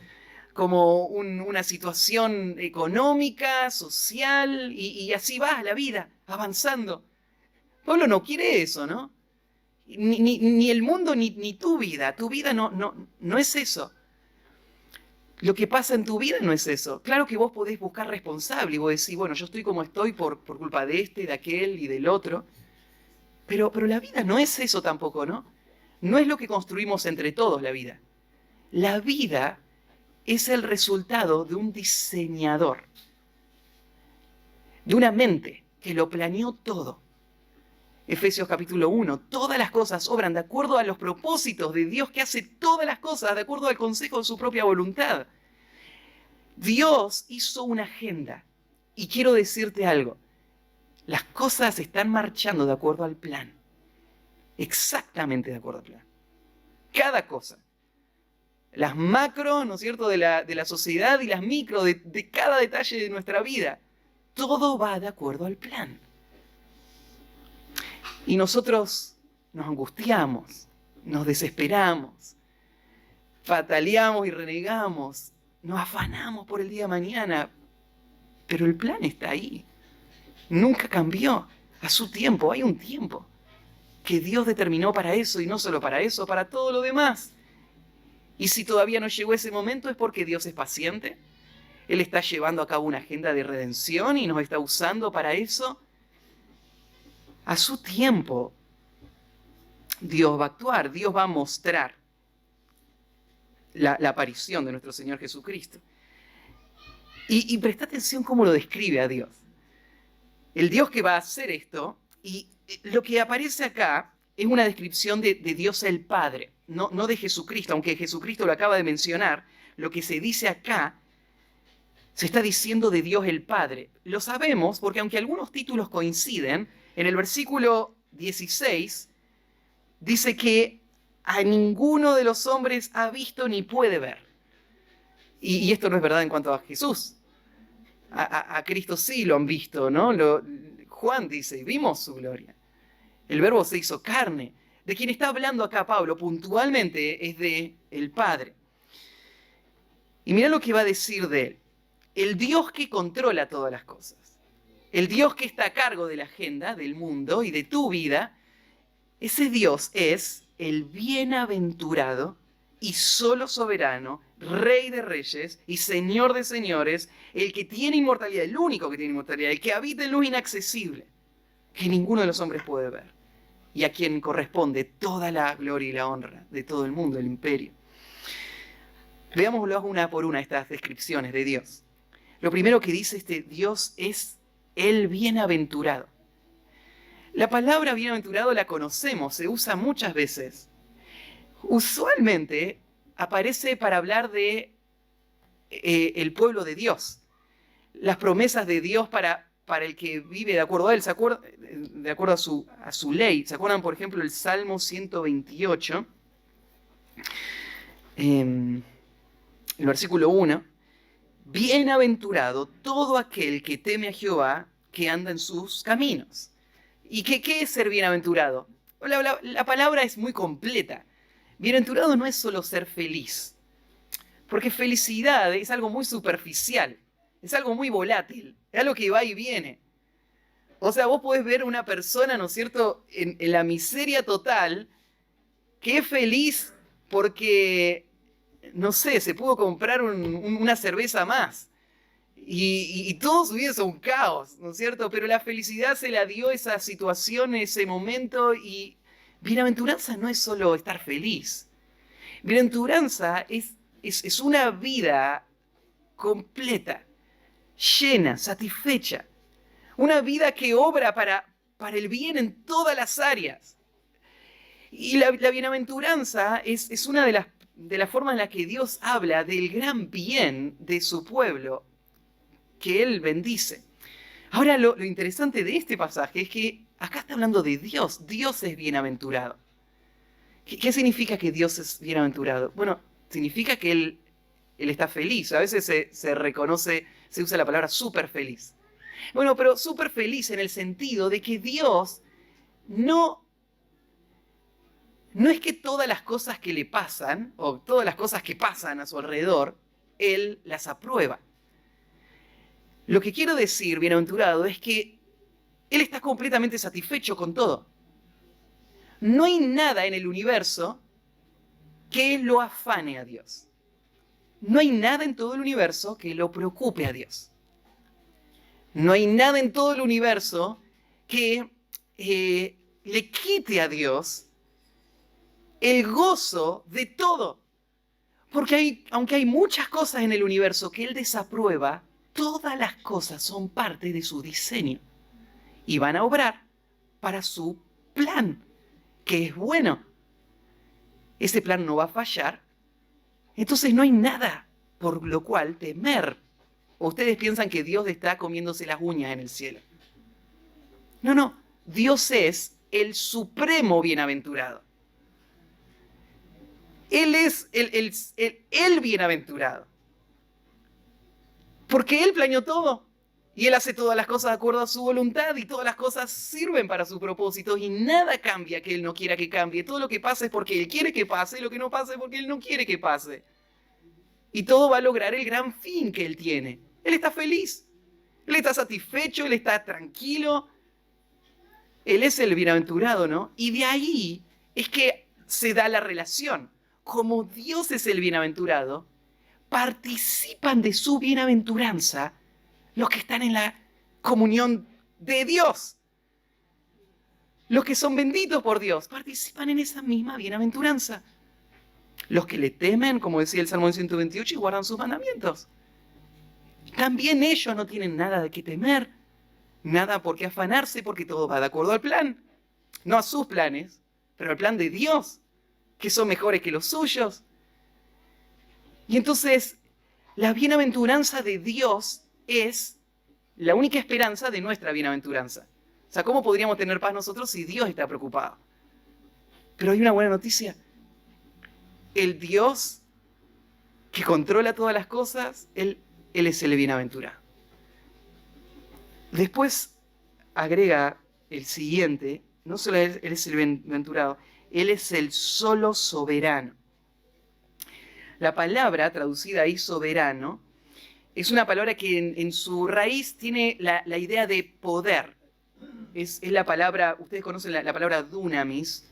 como una situación económica, social, y así va la vida, avanzando. Pablo no quiere eso, ¿no? Ni el mundo, ni tu vida. Tu vida no es eso. Lo que pasa en tu vida no es eso. Claro que vos podés buscar responsable y vos decís, bueno, yo estoy como estoy por culpa de este, de aquel y del otro. Pero la vida no es eso tampoco, ¿no? no es lo que construimos entre todos la vida. La vida es el resultado de un diseñador, de una mente que lo planeó todo. Efesios capítulo 1, todas las cosas obran de acuerdo a los propósitos de Dios que hace todas las cosas de acuerdo al consejo de su propia voluntad. Dios hizo una agenda y quiero decirte algo, las cosas están marchando de acuerdo al plan, exactamente de acuerdo al plan. Cada cosa, las macro, ¿no es cierto?, de la sociedad y las micro, de cada detalle de nuestra vida, todo va de acuerdo al plan. Y nosotros nos angustiamos, nos desesperamos, pataleamos y renegamos, nos afanamos por el día de mañana, pero el plan está ahí. Nunca cambió. A su tiempo, hay un tiempo que Dios determinó para eso y no solo para eso, para todo lo demás. Y si todavía no llegó ese momento es porque Dios es paciente. Él está llevando a cabo una agenda de redención y nos está usando para eso. A su tiempo, Dios va a actuar, Dios va a mostrar la aparición de nuestro Señor Jesucristo. Y presta atención cómo lo describe a Dios. El Dios que va a hacer esto, y lo que aparece acá es una descripción de Dios el Padre, no de Jesucristo, aunque Jesucristo lo acaba de mencionar, lo que se dice acá se está diciendo de Dios el Padre. Lo sabemos porque aunque algunos títulos coinciden, en el versículo 16 dice que a ninguno de los hombres ha visto ni puede ver. Y esto no es verdad en cuanto a Jesús. A Cristo sí lo han visto, ¿no? Juan dice, vimos su gloria. El Verbo se hizo carne. De quien está hablando acá Pablo puntualmente es de el Padre. Y mira lo que va a decir de él. El Dios que controla todas las cosas. El Dios que está a cargo de la agenda del mundo y de tu vida. Ese Dios es el bienaventurado y solo soberano, Rey de reyes y Señor de señores, el que tiene inmortalidad, el único que tiene inmortalidad, el que habita en luz inaccesible, que ninguno de los hombres puede ver, y a quien corresponde toda la gloria y la honra de todo el mundo, el imperio. Veámoslo una por una estas descripciones de Dios. Lo primero que dice este Dios es el bienaventurado. La palabra bienaventurado la conocemos, se usa muchas veces. Usualmente aparece para hablar de el pueblo de Dios, las promesas de Dios para el que vive de acuerdo a él, de acuerdo a su ley. ¿Se acuerdan, por ejemplo, el Salmo 128? El versículo 1. Bienaventurado todo aquel que teme a Jehová, que anda en sus caminos. ¿Y qué es ser bienaventurado? La palabra es muy completa. Bienaventurado no es solo ser feliz, porque felicidad es algo muy superficial, es algo muy volátil, es algo que va y viene. O sea, vos podés ver una persona, ¿no es cierto?, en la miseria total, que es feliz porque, no sé, se pudo comprar una cerveza más. Y todo su vida es un caos, ¿no es cierto? Pero la felicidad se la dio esa situación, ese momento, y bienaventuranza no es solo estar feliz. Bienaventuranza es una vida completa, llena, satisfecha. Una vida que obra para el bien en todas las áreas. Y la bienaventuranza es una de las formas en las que Dios habla del gran bien de su pueblo, que Él bendice. Ahora, lo interesante de este pasaje es que acá está hablando de Dios. Dios es bienaventurado. ¿Qué significa que Dios es bienaventurado? Bueno, significa que Él está feliz. A veces se reconoce, se usa la palabra súper feliz. Bueno, pero súper feliz en el sentido de que Dios no es que todas las cosas que le pasan, o todas las cosas que pasan a su alrededor, Él las aprueba. Lo que quiero decir, bienaventurado, es que Él está completamente satisfecho con todo. No hay nada en el universo que lo afane a Dios. No hay nada en todo el universo que lo preocupe a Dios. No hay nada en todo el universo que le quite a Dios el gozo de todo. Porque aunque hay muchas cosas en el universo que Él desaprueba, todas las cosas son parte de su diseño y van a obrar para su plan, que es bueno. Ese plan no va a fallar, entonces no hay nada por lo cual temer. ¿O ustedes piensan que Dios está comiéndose las uñas en el cielo? No, Dios es el supremo bienaventurado. Él es el bienaventurado. Porque Él planeó todo. Y Él hace todas las cosas de acuerdo a su voluntad y todas las cosas sirven para sus propósitos y nada cambia que Él no quiera que cambie. Todo lo que pasa es porque Él quiere que pase y lo que no pasa es porque Él no quiere que pase. Y todo va a lograr el gran fin que Él tiene. Él está feliz. Él está satisfecho, Él está tranquilo. Él es el bienaventurado, ¿no? Y de ahí es que se da la relación. Como Dios es el bienaventurado, participan de su bienaventuranza los que están en la comunión de Dios. Los que son benditos por Dios participan en esa misma bienaventuranza. Los que le temen, como decía el Salmo 128, y guardan sus mandamientos. También ellos no tienen nada de qué temer, nada por qué afanarse, porque todo va de acuerdo al plan. No a sus planes, pero al plan de Dios, que son mejores que los suyos. Y entonces, la bienaventuranza de Dios es la única esperanza de nuestra bienaventuranza. O sea, ¿cómo podríamos tener paz nosotros si Dios está preocupado? Pero hay una buena noticia. El Dios que controla todas las cosas, Él es el bienaventurado. Después agrega el siguiente, no solo Él es el bienaventurado, Él es el solo soberano. La palabra traducida ahí soberano es una palabra que en su raíz tiene la idea de poder. Es la palabra, ustedes conocen la palabra dunamis.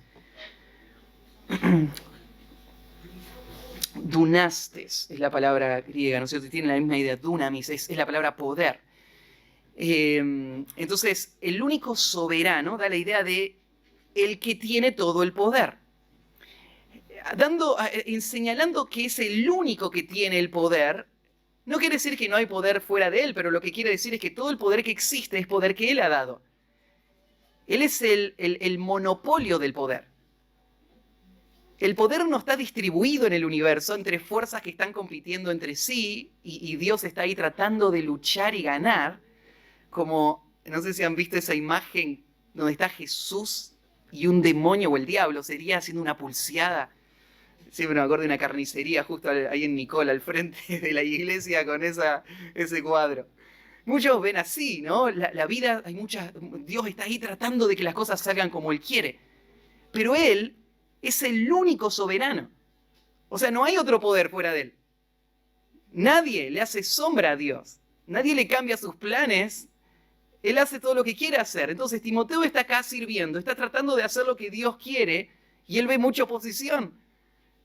Dunastes es la palabra griega, ¿no es cierto? Tiene la misma idea, dunamis, es la palabra poder. Entonces, el único soberano da la idea de el que tiene todo el poder. Señalando que es el único que tiene el poder, no quiere decir que no hay poder fuera de él, pero lo que quiere decir es que todo el poder que existe es poder que él ha dado. Él es el monopolio del poder. El poder no está distribuido en el universo entre fuerzas que están compitiendo entre sí y Dios está ahí tratando de luchar y ganar, como, no sé si han visto esa imagen donde está Jesús y un demonio o el diablo, sería haciendo una pulseada. Siempre me acuerdo de una carnicería justo ahí en Nicola, al frente de la iglesia con ese cuadro. Muchos ven así, ¿no? La vida, Dios está ahí tratando de que las cosas salgan como Él quiere. Pero Él es el único soberano. O sea, no hay otro poder fuera de Él. Nadie le hace sombra a Dios. Nadie le cambia sus planes. Él hace todo lo que quiere hacer. Entonces Timoteo está acá sirviendo, está tratando de hacer lo que Dios quiere y él ve mucha oposición.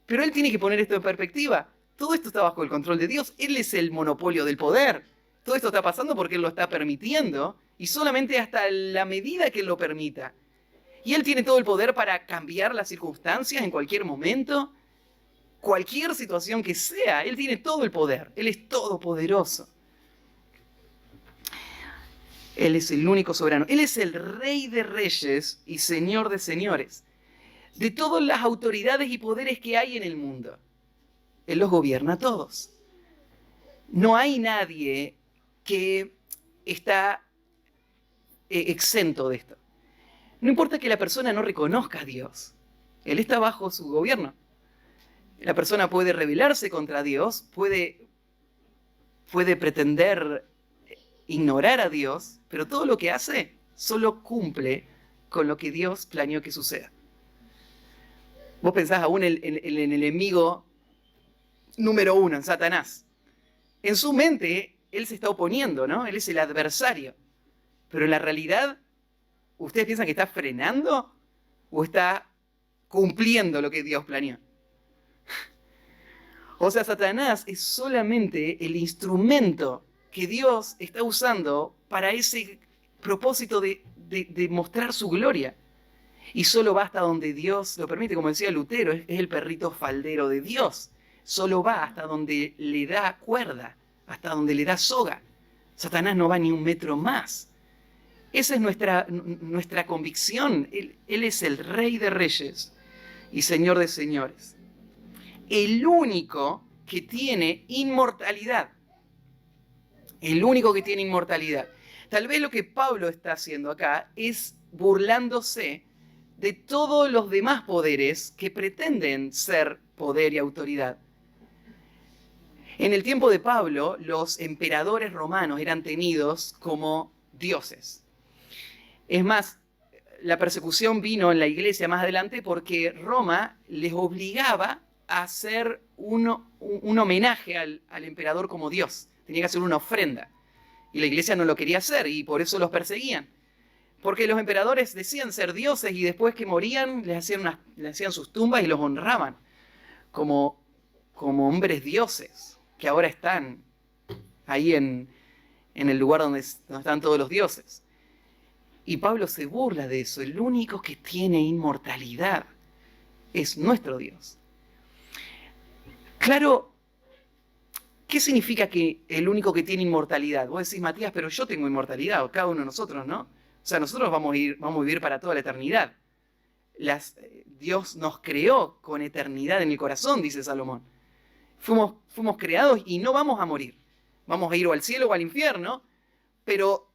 Pero él tiene que poner esto en perspectiva. Todo esto está bajo el control de Dios. Él es el monopolio del poder. Todo esto está pasando porque Él lo está permitiendo y solamente hasta la medida que Él lo permita. Y Él tiene todo el poder para cambiar las circunstancias en cualquier momento, cualquier situación que sea. Él tiene todo el poder. Él es todopoderoso. Él es el único soberano. Él es el Rey de reyes y Señor de señores. De todas las autoridades y poderes que hay en el mundo, Él los gobierna a todos. No hay nadie que está exento de esto. No importa que la persona no reconozca a Dios. Él está bajo su gobierno. La persona puede rebelarse contra Dios, puede pretender ignorar a Dios, pero todo lo que hace solo cumple con lo que Dios planeó que suceda. Vos pensás aún en el enemigo número uno, en Satanás. En su mente, él se está oponiendo, ¿no? Él es el adversario. Pero en la realidad, ¿ustedes piensan que está frenando o está cumpliendo lo que Dios planeó? O sea, Satanás es solamente el instrumento que Dios está usando para ese propósito de mostrar su gloria. Y solo va hasta donde Dios lo permite. Como decía Lutero, es el perrito faldero de Dios. Solo va hasta donde le da cuerda, hasta donde le da soga. Satanás no va ni un metro más. Esa es nuestra convicción. Él es el Rey de Reyes y Señor de Señores. El único que tiene inmortalidad. El único que tiene inmortalidad. Tal vez lo que Pablo está haciendo acá es burlándose de todos los demás poderes que pretenden ser poder y autoridad. En el tiempo de Pablo, los emperadores romanos eran tenidos como dioses. Es más, la persecución vino en la iglesia más adelante porque Roma les obligaba a hacer un homenaje al emperador como Dios. Tenía que hacer una ofrenda. Y la iglesia no lo quería hacer y por eso los perseguían. Porque los emperadores decían ser dioses y después que morían les hacían sus tumbas y los honraban como hombres dioses, que ahora están ahí en el lugar donde están todos los dioses. Y Pablo se burla de eso. El único que tiene inmortalidad es nuestro Dios. Claro, ¿qué significa que el único que tiene inmortalidad? Vos decís, Matías, pero yo tengo inmortalidad, o cada uno de nosotros, ¿no? O sea, nosotros vamos a vivir para toda la eternidad. Dios nos creó con eternidad en el corazón, dice Salomón. Fuimos creados y no vamos a morir. Vamos a ir o al cielo o al infierno, pero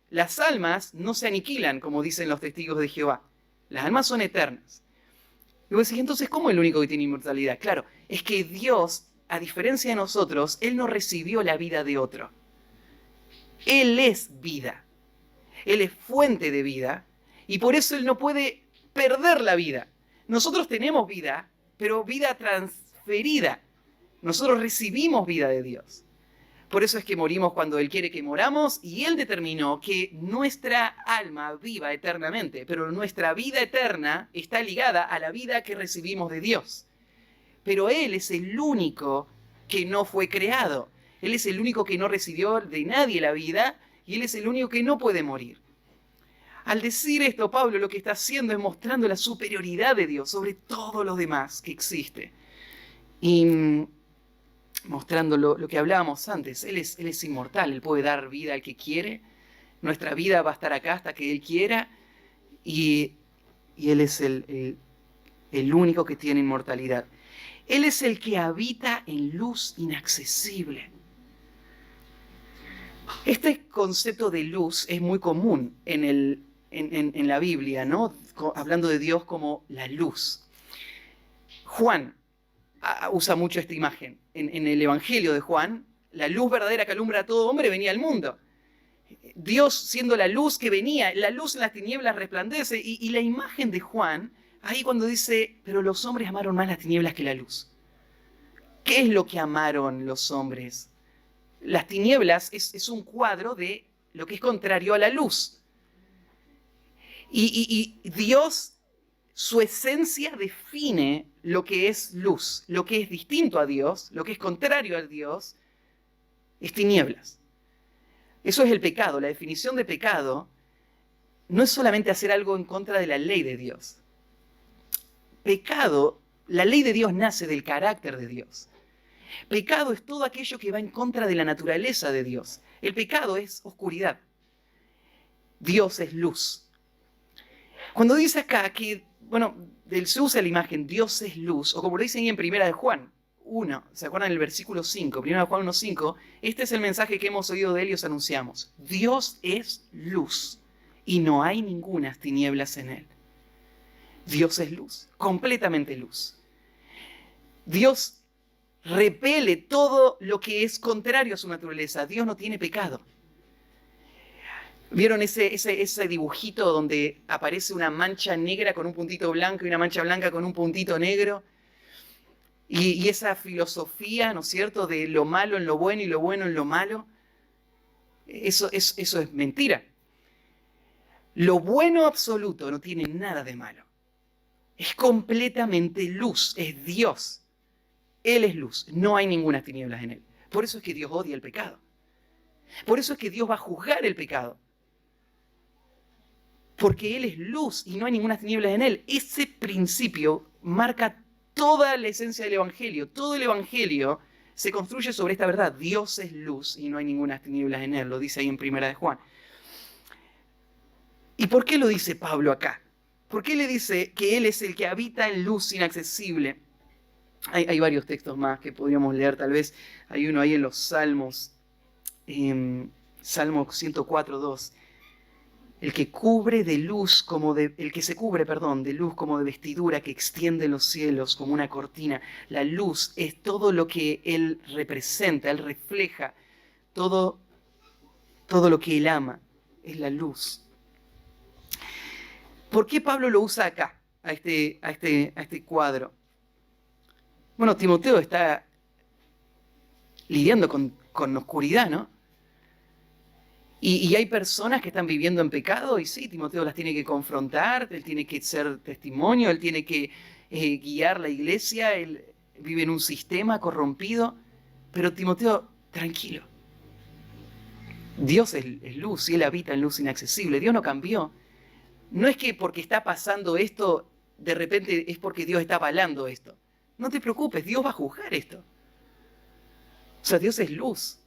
las almas no se aniquilan, como dicen los testigos de Jehová. Las almas son eternas. Y vos decís, entonces, ¿cómo es el único que tiene inmortalidad? Claro, es que Dios, a diferencia de nosotros, Él no recibió la vida de otro. Él es vida. Él es fuente de vida y por eso Él no puede perder la vida. Nosotros tenemos vida, pero vida transferida. Nosotros recibimos vida de Dios. Por eso es que morimos cuando Él quiere que moramos y Él determinó que nuestra alma viva eternamente, pero nuestra vida eterna está ligada a la vida que recibimos de Dios. Pero Él es el único que no fue creado. Él es el único que no recibió de nadie la vida y Él es el único que no puede morir. Al decir esto, Pablo lo que está haciendo es mostrando la superioridad de Dios sobre todo lo demás que existe. Y mostrando lo que hablábamos antes. Él es inmortal, Él puede dar vida al que quiere. Nuestra vida va a estar acá hasta que Él quiera. Y Él es el único que tiene inmortalidad. Él es el que habita en luz inaccesible. Este concepto de luz es muy común en la Biblia, ¿no? Hablando de Dios como la luz. Juan usa mucho esta imagen. En el Evangelio de Juan, la luz verdadera que alumbra a todo hombre venía al mundo. Dios siendo la luz que venía, la luz en las tinieblas resplandece. Y la imagen de Juan, ahí cuando dice, pero los hombres amaron más las tinieblas que la luz. ¿Qué es lo que amaron los hombres? Las tinieblas es un cuadro de lo que es contrario a la luz. Y Dios, su esencia define lo que es luz, lo que es distinto a Dios, lo que es contrario a Dios, es tinieblas. Eso es el pecado. La definición de pecado no es solamente hacer algo en contra de la ley de Dios. Pecado, la ley de Dios nace del carácter de Dios. Pecado es todo aquello que va en contra de la naturaleza de Dios. El pecado es oscuridad. Dios es luz. Cuando dice acá que, se usa la imagen Dios es luz, o como lo dicen ahí en 1 de Juan 1, ¿se acuerdan el versículo 5? 1 de Juan 1:5, este es el mensaje que hemos oído de Él y os anunciamos. Dios es luz y no hay ninguna tinieblas en Él. Dios es luz, completamente luz. Dios repele todo lo que es contrario a su naturaleza. Dios no tiene pecado. ¿Vieron ese dibujito donde aparece una mancha negra con un puntito blanco y una mancha blanca con un puntito negro? Y esa filosofía, ¿no es cierto?, de lo malo en lo bueno y lo bueno en lo malo. Eso es mentira. Lo bueno absoluto no tiene nada de malo. Es completamente luz, es Dios. Él es luz, no hay ninguna tinieblas en Él. Por eso es que Dios odia el pecado. Por eso es que Dios va a juzgar el pecado. porque Él es luz y no hay ninguna tinieblas en Él. Ese principio marca toda la esencia del Evangelio. Todo el Evangelio se construye sobre esta verdad. Dios es luz y no hay ninguna tinieblas en Él. Lo dice ahí en 1 Juan. ¿Y por qué lo dice Pablo acá? ¿Por qué le dice que Él es el que habita en luz inaccesible? Hay varios textos más que podríamos leer, tal vez hay uno ahí en los Salmos, Salmo 104:2. El que cubre de luz el que se cubre, de luz como de vestidura que extiende los cielos como una cortina. La luz es todo lo que Él representa, Él refleja todo lo que Él ama, es la luz. ¿Por qué Pablo lo usa acá, a este cuadro? Bueno, Timoteo está lidiando con oscuridad, ¿no? Y hay personas que están viviendo en pecado y sí, Timoteo las tiene que confrontar, él tiene que ser testimonio, él tiene que guiar la iglesia, él vive en un sistema corrompido, pero Timoteo, tranquilo. Dios es luz y Él habita en luz inaccesible, Dios no cambió. No es que porque está pasando esto, de repente es porque Dios está avalando esto. No te preocupes, Dios va a juzgar esto. O sea, Dios es luz.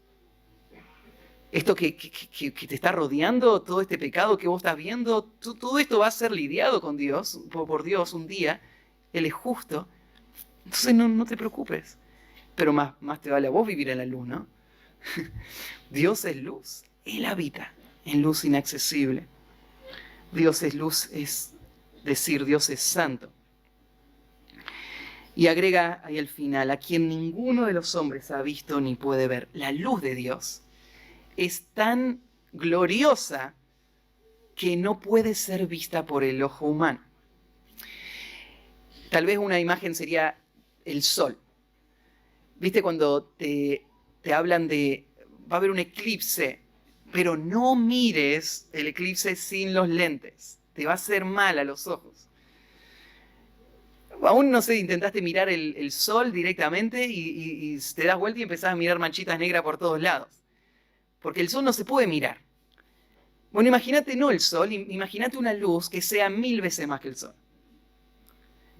Esto que te está rodeando, todo este pecado que vos estás viendo, todo esto va a ser lidiado con Dios, por Dios un día. Él es justo. Entonces no te preocupes. Pero más te vale a vos vivir en la luz, ¿no? Dios es luz. Él habita en luz inaccesible. Dios es luz, es decir, Dios es santo. Y agrega ahí al final, a quien ninguno de los hombres ha visto ni puede ver. La luz de Dios es tan gloriosa que no puede ser vista por el ojo humano. Tal vez una imagen sería el sol. ¿Viste cuando te hablan de va a haber un eclipse, pero no mires el eclipse sin los lentes? Te va a hacer mal a los ojos. Aún no sé, intentaste mirar el sol directamente y te das vuelta y empezás a mirar manchitas negras por todos lados. Porque el sol no se puede mirar. Bueno, imagínate no el sol, imagínate una luz que sea 1000 veces más que el sol.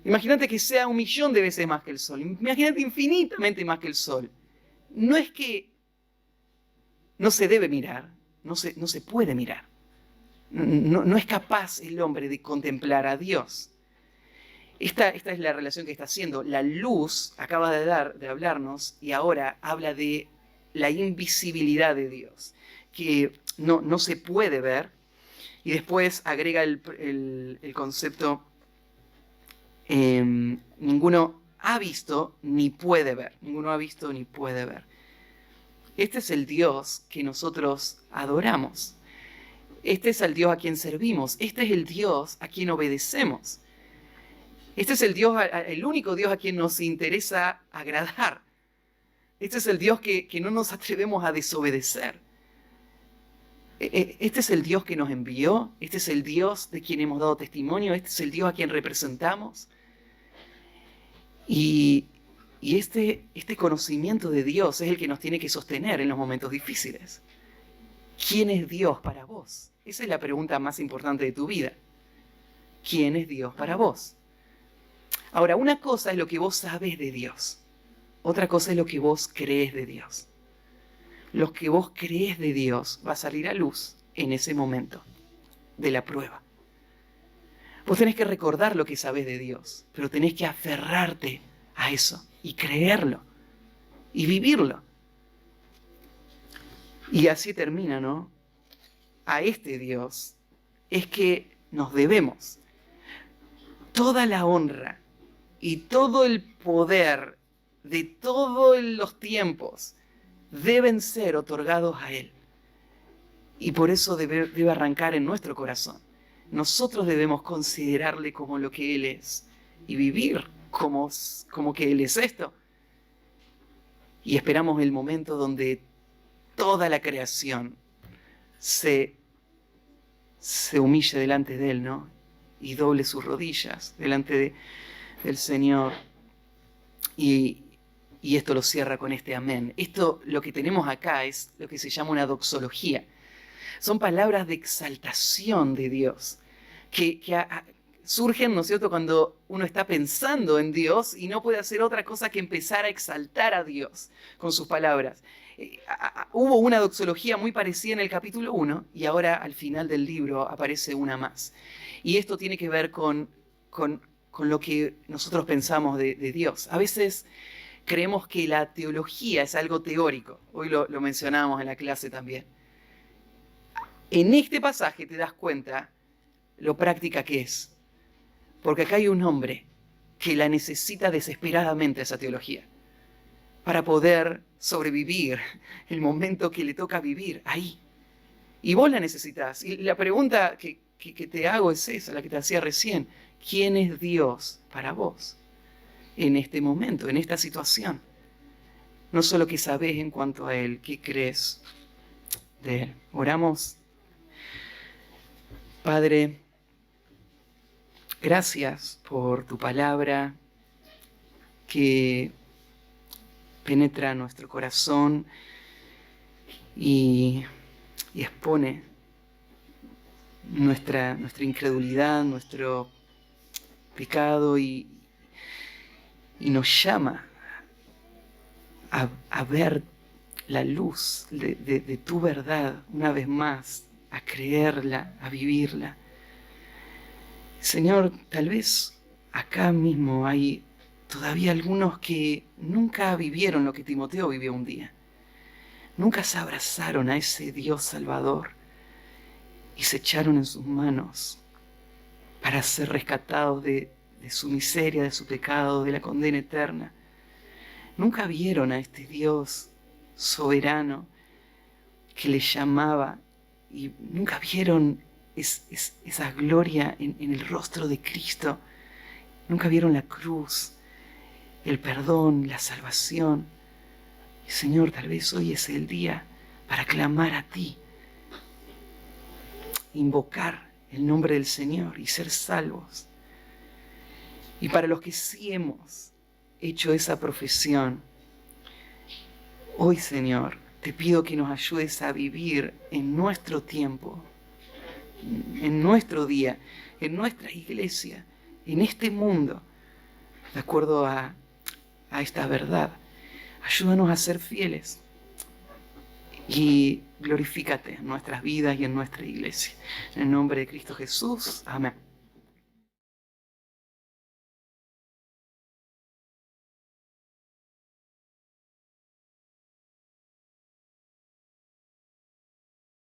Imagínate que sea 1.000.000 de veces más que el sol. Imagínate infinitamente más que el sol. No es que no se debe mirar, no se puede mirar. No es capaz el hombre de contemplar a Dios. Esta es la relación que está haciendo. La luz acaba de hablarnos y ahora habla de la invisibilidad de Dios, que no se puede ver. Y después agrega el concepto ninguno ha visto ni puede ver. Ninguno ha visto ni puede ver. Este es el Dios que nosotros adoramos. Este es el Dios a quien servimos. Este es el Dios a quien obedecemos. Este es el único Dios a quien nos interesa agradar. Este es el Dios que no nos atrevemos a desobedecer. Este es el Dios que nos envió. Este es el Dios de quien hemos dado testimonio. Este es el Dios a quien representamos. Y este conocimiento de Dios es el que nos tiene que sostener en los momentos difíciles. ¿Quién es Dios para vos? Esa es la pregunta más importante de tu vida. ¿Quién es Dios para vos? Ahora, una cosa es lo que vos sabes de Dios. Otra cosa es lo que vos crees de Dios. Lo que vos crees de Dios va a salir a luz en ese momento de la prueba. Vos tenés que recordar lo que sabés de Dios, pero tenés que aferrarte a eso y creerlo y vivirlo. Y así termina, ¿no? A este Dios es que nos debemos toda la honra y todo el poder de todos los tiempos deben ser otorgados a Él. Y por eso debe arrancar en nuestro corazón. Nosotros debemos considerarle como lo que Él es y vivir como que Él es esto. Y esperamos el momento donde toda la creación se humille delante de Él, ¿no? Y doble sus rodillas delante del Señor. Y esto lo cierra con este amén. Esto, lo que tenemos acá es lo que se llama una doxología. Son palabras de exaltación de Dios. que surgen, ¿no es cierto?, cuando uno está pensando en Dios y no puede hacer otra cosa que empezar a exaltar a Dios con sus palabras. Hubo una doxología muy parecida en el capítulo 1 y ahora al final del libro aparece una más. Y esto tiene que ver con lo que nosotros pensamos de Dios. A veces creemos que la teología es algo teórico. Hoy lo mencionábamos en la clase también. En este pasaje te das cuenta lo práctica que es. Porque acá hay un hombre que la necesita desesperadamente, esa teología, para poder sobrevivir el momento que le toca vivir ahí. Y vos la necesitas. Y la pregunta que te hago es esa, la que te hacía recién. ¿Quién es Dios para vos en este momento, en esta situación? No solo qué sabés en cuanto a Él, qué crees de Él. Oramos. Padre, gracias por tu palabra que penetra nuestro corazón y expone nuestra incredulidad, nuestro pecado y nos llama a ver la luz de tu verdad una vez más, a creerla, a vivirla. Señor, tal vez acá mismo hay todavía algunos que nunca vivieron lo que Timoteo vivió un día. Nunca se abrazaron a ese Dios Salvador y se echaron en sus manos para ser rescatados de su miseria, de su pecado, de la condena eterna. Nunca vieron a este Dios soberano que les llamaba y nunca vieron esa gloria en el rostro de Cristo. Nunca vieron la cruz, el perdón, la salvación. Y Señor, tal vez hoy es el día para clamar a ti, invocar el nombre del Señor y ser salvos. Y para los que sí hemos hecho esa profesión, hoy, Señor, te pido que nos ayudes a vivir en nuestro tiempo, en nuestro día, en nuestra iglesia, en este mundo, de acuerdo a esta verdad. Ayúdanos a ser fieles y glorifícate en nuestras vidas y en nuestra iglesia. En el nombre de Cristo Jesús. Amén.